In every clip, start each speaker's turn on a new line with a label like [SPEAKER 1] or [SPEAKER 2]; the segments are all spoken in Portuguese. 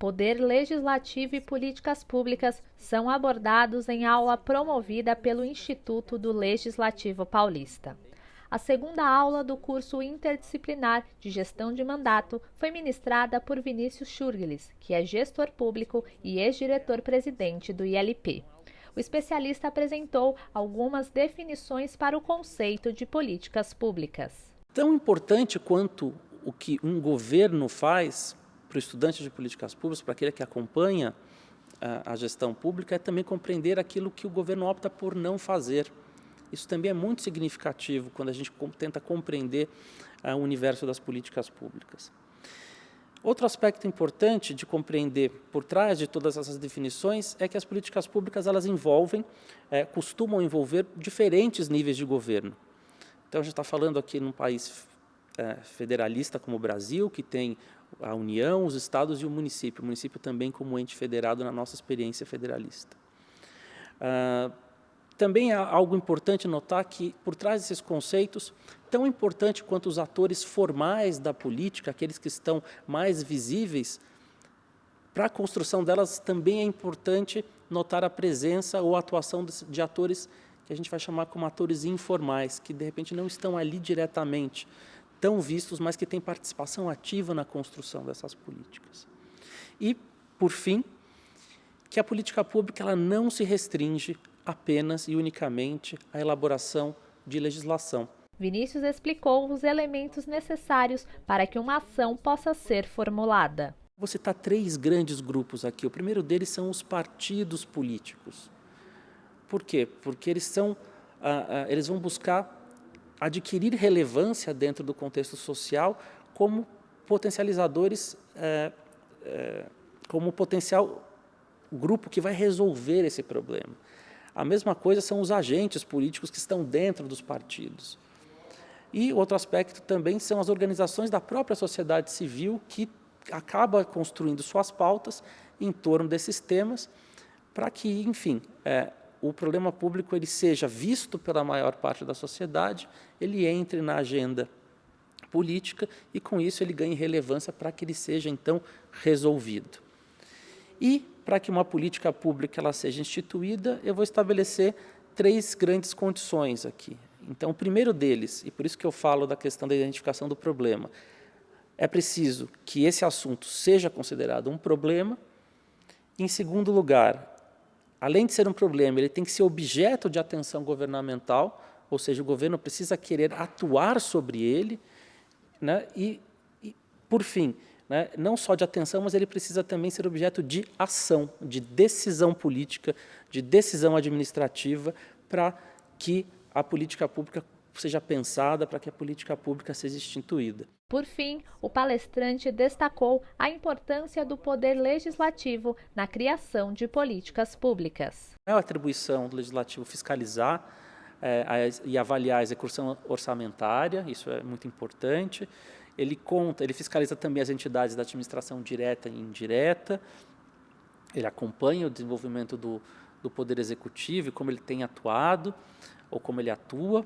[SPEAKER 1] Poder Legislativo e Políticas Públicas são abordados em aula promovida pelo Instituto do Legislativo Paulista. A segunda aula do curso interdisciplinar de gestão de mandato foi ministrada por Vinícius Schurglis, que é gestor público e ex-diretor-presidente do ILP. O especialista apresentou algumas definições para o conceito de políticas públicas.
[SPEAKER 2] Tão importante quanto o que um governo faz para o estudante de políticas públicas, para aquele que acompanha a gestão pública, é também compreender aquilo que o governo opta por não fazer. Isso também é muito significativo quando a gente tenta compreender o universo das políticas públicas. Outro aspecto importante de compreender por trás de todas essas definições é que as políticas públicas elas costumam envolver diferentes níveis de governo. Então, a gente está falando aqui num país federalista como o Brasil, que tem a União, os estados e o município também como ente federado na nossa experiência federalista. Também é algo importante notar que, por trás desses conceitos, tão importante quanto os atores formais da política, aqueles que estão mais visíveis, para a construção delas também é importante notar a presença ou a atuação de atores que a gente vai chamar como atores informais, que de repente não estão ali diretamente tão vistos, mas que têm participação ativa na construção dessas políticas. E, por fim, que a política pública ela não se restringe apenas e unicamente à elaboração de legislação.
[SPEAKER 1] Vinícius explicou os elementos necessários para que uma ação possa ser formulada.
[SPEAKER 2] Vou citar 3 grandes grupos aqui. O primeiro deles são os partidos políticos. Por quê? Porque eles vão buscar adquirir relevância dentro do contexto social como potencializadores, como potencial grupo que vai resolver esse problema. A mesma coisa são os agentes políticos que estão dentro dos partidos. E outro aspecto também são as organizações da própria sociedade civil que acaba construindo suas pautas em torno desses temas para que, enfim, o problema público ele seja visto pela maior parte da sociedade, ele entre na agenda política e, com isso, ele ganhe relevância para que ele seja, então, resolvido. E, para que uma política pública ela seja instituída, eu vou estabelecer 3 grandes condições aqui. Então, o primeiro deles, e por isso que eu falo da questão da identificação do problema, é preciso que esse assunto seja considerado um problema. Em segundo lugar, além de ser um problema, ele tem que ser objeto de atenção governamental, ou seja, o governo precisa querer atuar sobre ele, né? E, por fim, né, não só de atenção, mas ele precisa também ser objeto de ação, de decisão política, de decisão administrativa, para que a política pública seja pensada, para que a política pública seja instituída.
[SPEAKER 1] Por fim, o palestrante destacou a importância do poder legislativo na criação de políticas públicas.
[SPEAKER 2] É a atribuição do legislativo fiscalizar e avaliar a execução orçamentária, isso é muito importante. Ele fiscaliza também as entidades da administração direta e indireta, ele acompanha o desenvolvimento do poder executivo e como ele tem atuado ou como ele atua.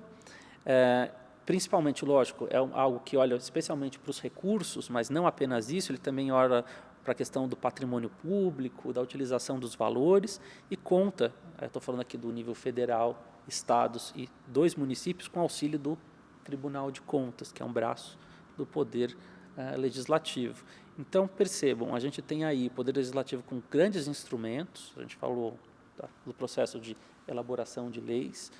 [SPEAKER 2] Principalmente, lógico, é algo que olha especialmente para os recursos, mas não apenas isso, ele também olha para a questão do patrimônio público, da utilização dos valores e conta, estou falando aqui do nível federal, estados e 2 municípios, com auxílio do Tribunal de Contas, que é um braço do Poder Legislativo. Então, percebam, a gente tem aí o Poder Legislativo com grandes instrumentos, a gente falou do processo de elaboração de leis.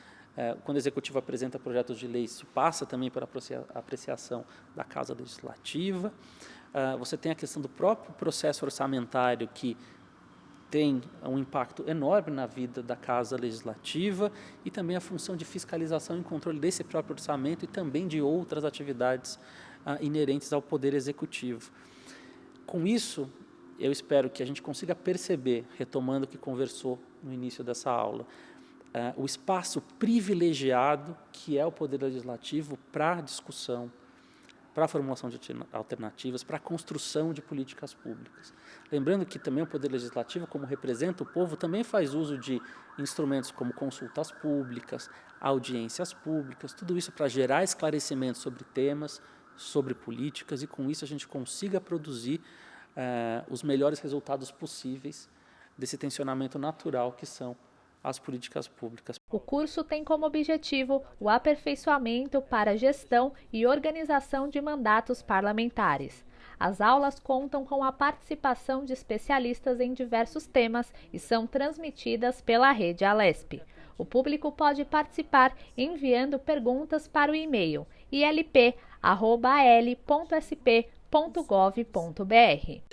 [SPEAKER 2] Quando o Executivo apresenta projetos de lei, isso passa também pela apreciação da Casa Legislativa. Você tem a questão do próprio processo orçamentário, que tem um impacto enorme na vida da Casa Legislativa, e também a função de fiscalização e controle desse próprio orçamento e também de outras atividades inerentes ao Poder Executivo. Com isso, eu espero que a gente consiga perceber, retomando o que conversou no início dessa aula, o espaço privilegiado que é o Poder Legislativo para a discussão, para a formulação de alternativas, para a construção de políticas públicas. Lembrando que também o Poder Legislativo, como representa o povo, também faz uso de instrumentos como consultas públicas, audiências públicas, tudo isso para gerar esclarecimentos sobre temas, sobre políticas, e com isso a gente consiga produzir os melhores resultados possíveis desse tensionamento natural que são as políticas públicas.
[SPEAKER 1] O curso tem como objetivo o aperfeiçoamento para gestão e organização de mandatos parlamentares. As aulas contam com a participação de especialistas em diversos temas e são transmitidas pela rede Alesp. O público pode participar enviando perguntas para o e-mail ilp@al.sp.gov.br.